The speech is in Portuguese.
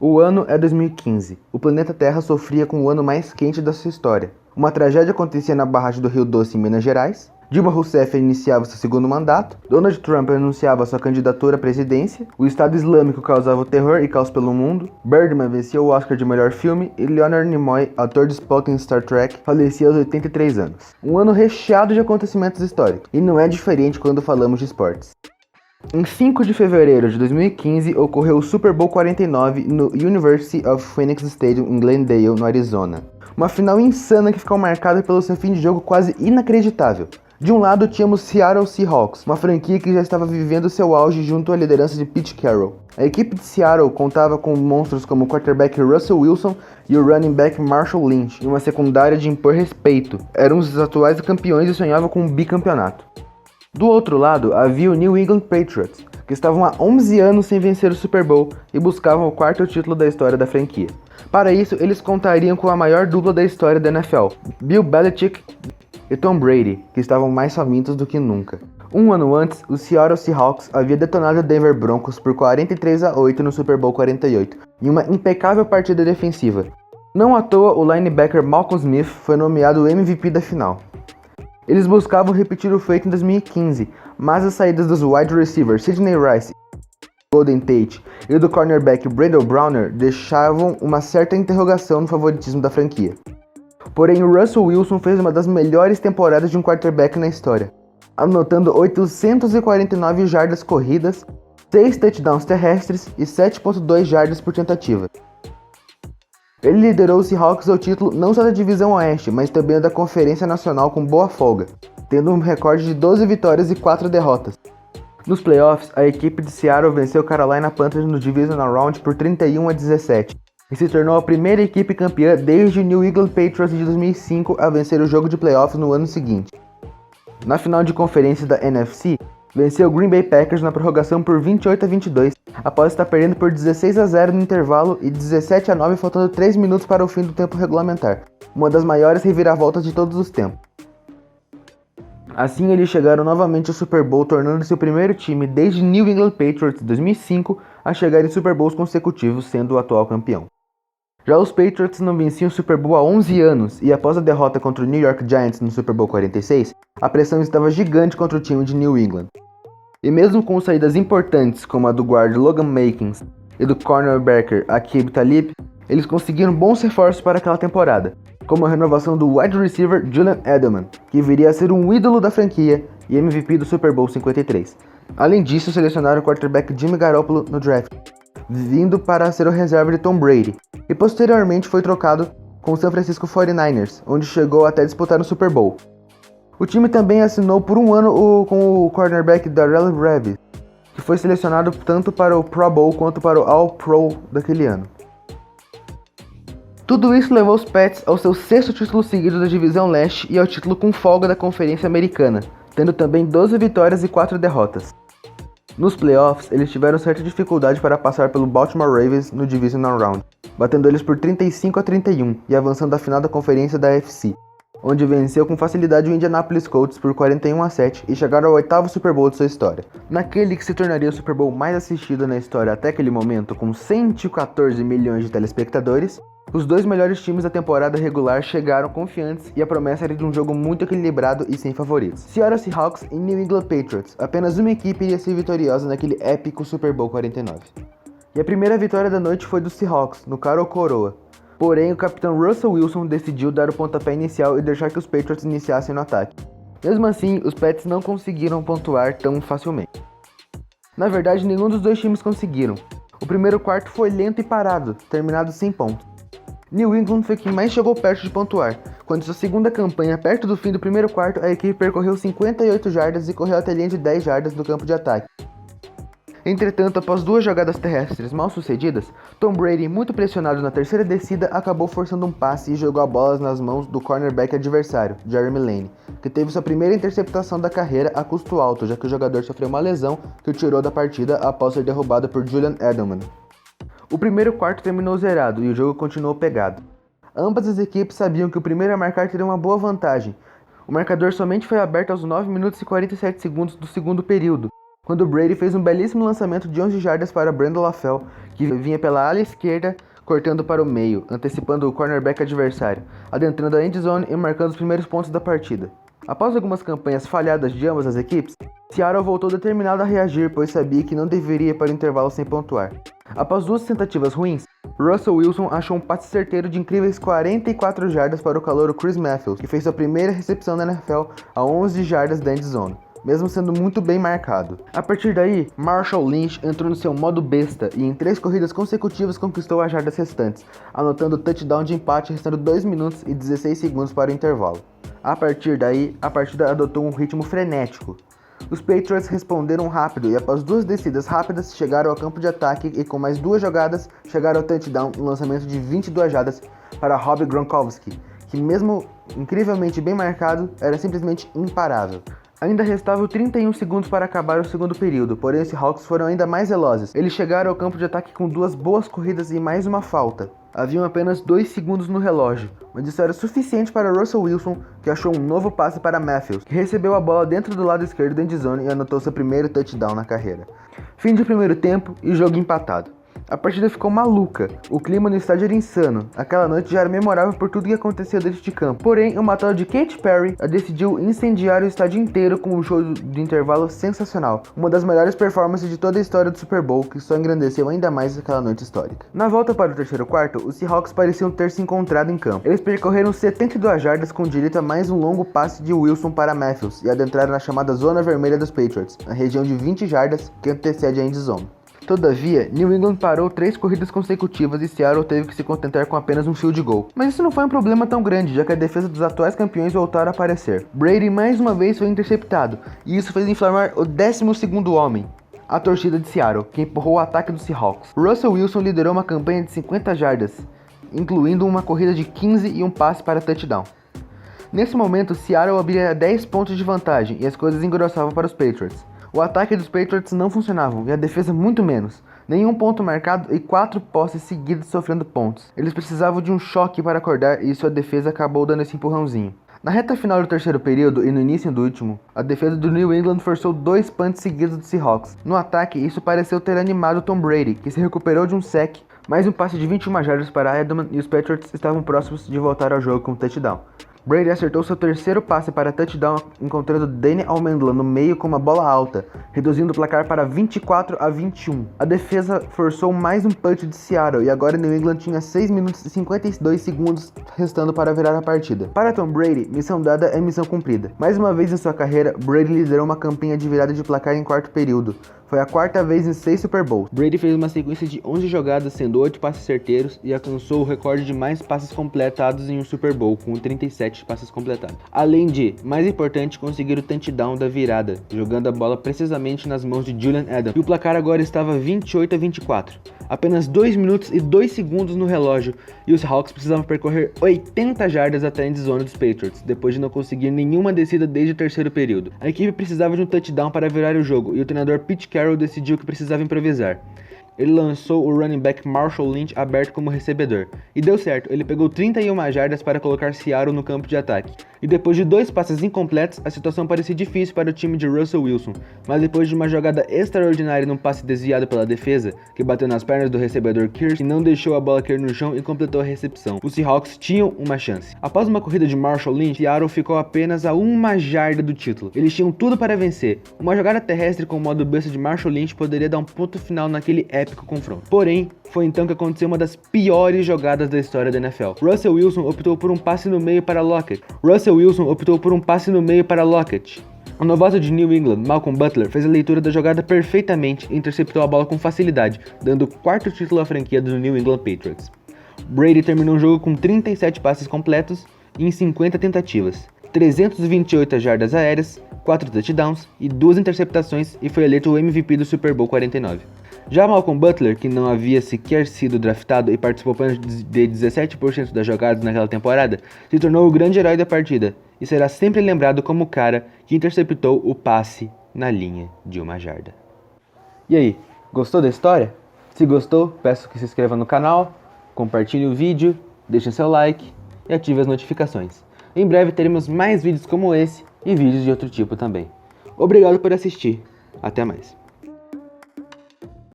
O ano é 2015. O planeta Terra sofria com o ano mais quente da sua história. Uma tragédia acontecia na barragem do Rio Doce, em Minas Gerais. Dilma Rousseff iniciava seu segundo mandato. Donald Trump anunciava sua candidatura à presidência. O Estado Islâmico causava terror e caos pelo mundo. Birdman vencia o Oscar de melhor filme. E Leonard Nimoy, ator de Spock em Star Trek, falecia aos 83 anos. Um ano recheado de acontecimentos históricos. E não é diferente quando falamos de esportes. Em 5 de fevereiro de 2015, ocorreu o Super Bowl 49 no University of Phoenix Stadium em Glendale, no Arizona. Uma final insana que ficou marcada pelo seu fim de jogo quase inacreditável. De um lado tínhamos Seattle Seahawks, uma franquia que já estava vivendo seu auge junto à liderança de Pete Carroll. A equipe de Seattle contava com monstros como o quarterback Russell Wilson e o running back Marshall Lynch, e uma secundária de impor respeito. Eram os atuais campeões e sonhavam com um bicampeonato. Do outro lado, havia o New England Patriots, que estavam há 11 anos sem vencer o Super Bowl e buscavam o 4º título da história da franquia. Para isso, eles contariam com a maior dupla da história da NFL, Bill Belichick e Tom Brady, que estavam mais famintos do que nunca. Um ano antes, o Seattle Seahawks havia detonado o Denver Broncos por 43-8 no Super Bowl 48, em uma impecável partida defensiva. Não à toa, o linebacker Malcolm Smith foi nomeado o MVP da final. Eles buscavam repetir o feito em 2015, mas as saídas dos wide receivers Sidney Rice, Golden Tate e do cornerback Brandon Browner deixavam uma certa interrogação no favoritismo da franquia. Porém, o Russell Wilson fez uma das melhores temporadas de um quarterback na história, anotando 849 jardas corridas, 6 touchdowns terrestres e 7.2 jardas por tentativa. Ele liderou os Seahawks ao título não só da Divisão Oeste, mas também da Conferência Nacional com boa folga, tendo um recorde de 12 vitórias e 4 derrotas. Nos playoffs, a equipe de Seattle venceu Carolina Panthers no Divisional Round por 31-17 e se tornou a primeira equipe campeã desde o New England Patriots de 2005 a vencer o jogo de playoffs no ano seguinte. Na final de conferência da NFC, venceu o Green Bay Packers na prorrogação por 28-22, após estar perdendo por 16-0 no intervalo e 17-9 faltando 3 minutos para o fim do tempo regulamentar, uma das maiores reviravoltas de todos os tempos. Assim eles chegaram novamente ao Super Bowl, tornando-se o primeiro time desde New England Patriots de 2005 a chegar em Super Bowls consecutivos, sendo o atual campeão. Já os Patriots não venciam o Super Bowl há 11 anos, e após a derrota contra o New York Giants no Super Bowl 46, a pressão estava gigante contra o time de New England. E mesmo com saídas importantes como a do guarda Logan Mankins e do cornerbacker Aqib Talib, eles conseguiram bons reforços para aquela temporada, como a renovação do wide receiver Julian Edelman, que viria a ser um ídolo da franquia e MVP do Super Bowl 53. Além disso, selecionaram o quarterback Jimmy Garoppolo no draft, vindo para ser o reserva de Tom Brady, e posteriormente foi trocado com o San Francisco 49ers, onde chegou até disputar no Super Bowl. O time também assinou por um ano com o cornerback Darrelle Revis, que foi selecionado tanto para o Pro Bowl quanto para o All-Pro daquele ano. Tudo isso levou os Pats ao seu 6º título seguido da Divisão Leste e ao título com folga da Conferência Americana, tendo também 12 vitórias e 4 derrotas. Nos playoffs, eles tiveram certa dificuldade para passar pelo Baltimore Ravens no Divisional Round, batendo eles por 35-31 e avançando à final da conferência da AFC, onde venceu com facilidade o Indianapolis Colts por 41-7 e chegaram ao 8º Super Bowl de sua história. Naquele que se tornaria o Super Bowl mais assistido na história até aquele momento, com 114 milhões de telespectadores, os dois melhores times da temporada regular chegaram confiantes e a promessa era de um jogo muito equilibrado e sem favoritos. Seattle Seahawks e New England Patriots, apenas uma equipe iria ser vitoriosa naquele épico Super Bowl 49. E a primeira vitória da noite foi dos Seahawks, no cara ou coroa. Porém, o capitão Russell Wilson decidiu dar o pontapé inicial e deixar que os Patriots iniciassem no ataque. Mesmo assim, os Pats não conseguiram pontuar tão facilmente. Na verdade, nenhum dos dois times conseguiram. O primeiro quarto foi lento e parado, terminado sem pontos. New England foi quem mais chegou perto de pontuar. Quando sua segunda campanha, perto do fim do primeiro quarto, a equipe percorreu 58 jardas e correu até a linha de 10 jardas do campo de ataque. Entretanto, após 2 jogadas terrestres mal sucedidas, Tom Brady, muito pressionado na terceira descida, acabou forçando um passe e jogou a bola nas mãos do cornerback adversário, Jeremy Lane, que teve sua primeira interceptação da carreira a custo alto, já que o jogador sofreu uma lesão que o tirou da partida após ser derrubado por Julian Edelman. O primeiro quarto terminou zerado e o jogo continuou pegado. Ambas as equipes sabiam que o primeiro a marcar teria uma boa vantagem. O marcador somente foi aberto aos 9 minutos e 47 segundos do segundo período, quando Brady fez um belíssimo lançamento de 11 jardas para Brandon LaFell, que vinha pela ala esquerda, cortando para o meio, antecipando o cornerback adversário, adentrando a endzone e marcando os primeiros pontos da partida. Após algumas campanhas falhadas de ambas as equipes, Seattle voltou determinado a reagir, pois sabia que não deveria ir para o intervalo sem pontuar. Após 2 tentativas ruins, Russell Wilson achou um passe certeiro de incríveis 44 jardas para o calouro Chris Matthews, que fez sua primeira recepção na NFL a 11 jardas da endzone, mesmo sendo muito bem marcado. A partir daí, Marshall Lynch entrou no seu modo besta e em 3 corridas consecutivas conquistou as jardas restantes, anotando o touchdown de empate restando 2 minutos e 16 segundos para o intervalo. A partir daí, a partida adotou um ritmo frenético. Os Patriots responderam rápido e após 2 descidas rápidas chegaram ao campo de ataque e com mais 2 jogadas chegaram ao touchdown, um lançamento de 22 jardas para Rob Gronkowski, que mesmo incrivelmente bem marcado, era simplesmente imparável. Ainda restavam 31 segundos para acabar o segundo período, porém os Seahawks foram ainda mais velozes. Eles chegaram ao campo de ataque com 2 boas corridas e mais uma falta. Haviam apenas 2 segundos no relógio, mas isso era suficiente para Russell Wilson, que achou um novo passe para Matthews, que recebeu a bola dentro do lado esquerdo da endzone e anotou seu primeiro touchdown na carreira. Fim de primeiro tempo e jogo empatado. A partida ficou maluca, o clima no estádio era insano, aquela noite já era memorável por tudo que acontecia dentro de campo. Porém, uma tal de Katy Perry decidiu incendiar o estádio inteiro com um show de intervalo sensacional, uma das melhores performances de toda a história do Super Bowl, que só engrandeceu ainda mais aquela noite histórica. Na volta para o terceiro quarto, os Seahawks pareciam ter se encontrado em campo. Eles percorreram 72 jardas com direito a mais um longo passe de Wilson para Matthews e adentraram na chamada zona vermelha dos Patriots, na região de 20 jardas que antecede a endzone. Todavia, New England parou 3 corridas consecutivas e Seattle teve que se contentar com apenas um field goal. Mas isso não foi um problema tão grande, já que a defesa dos atuais campeões voltaram a aparecer. Brady mais uma vez foi interceptado, e isso fez inflamar o 12º homem, a torcida de Seattle, que empurrou o ataque dos Seahawks. Russell Wilson liderou uma campanha de 50 jardas, incluindo uma corrida de 15 e um passe para touchdown. Nesse momento, Seattle abria 10 pontos de vantagem e as coisas engrossavam para os Patriots. O ataque dos Patriots não funcionava e a defesa muito menos. Nenhum ponto marcado e 4 posses seguidas sofrendo pontos. Eles precisavam de um choque para acordar e sua defesa acabou dando esse empurrãozinho. Na reta final do terceiro período e no início do último, a defesa do New England forçou 2 punts seguidos dos Seahawks. No ataque, isso pareceu ter animado Tom Brady, que se recuperou de um sack, mais um passe de 21 jardas para Edelman e os Patriots estavam próximos de voltar ao jogo com um touchdown. Brady acertou seu terceiro passe para touchdown, encontrando Danny Amendola no meio com uma bola alta, reduzindo o placar para 24-21. A defesa forçou mais um punch de Seattle e agora New England tinha 6 minutos e 52 segundos restando para virar a partida. Para Tom Brady, missão dada é missão cumprida. Mais uma vez em sua carreira, Brady liderou uma campanha de virada de placar em quarto período. Foi a 4ª vez em 6 Super Bowls. Brady fez uma sequência de 11 jogadas, sendo 8 passes certeiros, e alcançou o recorde de mais passes completados em um Super Bowl, com 37 passes completados. Além de, mais importante, conseguir o touchdown da virada, jogando a bola precisamente nas mãos de Julian Edelman. E o placar agora estava 28-24. Apenas 2 minutos e 2 segundos no relógio, e os Hawks precisavam percorrer 80 jardas até a endzone dos Patriots, depois de não conseguir nenhuma descida desde o terceiro período. A equipe precisava de um touchdown para virar o jogo, e o treinador Pete Carroll decidiu que precisava improvisar. Ele lançou o running back Marshall Lynch aberto como recebedor, e deu certo, ele pegou 31 jardas para colocar Seattle no campo de ataque. E depois de 2 passes incompletos, a situação parecia difícil para o time de Russell Wilson, mas depois de uma jogada extraordinária num passe desviado pela defesa, que bateu nas pernas do recebedor Kearse e não deixou a bola cair no chão e completou a recepção, os Seahawks tinham uma chance. Após uma corrida de Marshall Lynch, Seattle ficou apenas a 1 jarda do título. Eles tinham tudo para vencer. Uma jogada terrestre com o modo besta de Marshall Lynch poderia dar um ponto final naquele épico confronto. Porém, foi então que aconteceu uma das piores jogadas da história da NFL. Russell Wilson optou por um passe no meio para Lockett. O novato de New England, Malcolm Butler, fez a leitura da jogada perfeitamente e interceptou a bola com facilidade, dando o 4º título à franquia do New England Patriots. Brady terminou o jogo com 37 passes completos em 50 tentativas, 328 jardas aéreas, 4 touchdowns e 2 interceptações e foi eleito o MVP do Super Bowl 49. Já Malcolm Butler, que não havia sequer sido draftado e participou apenas de 17% das jogadas naquela temporada, se tornou o grande herói da partida e será sempre lembrado como o cara que interceptou o passe na linha de 1 jarda. E aí, gostou da história? Se gostou, peço que se inscreva no canal, compartilhe o vídeo, deixe seu like e ative as notificações. Em breve teremos mais vídeos como esse e vídeos de outro tipo também. Obrigado por assistir. Até mais.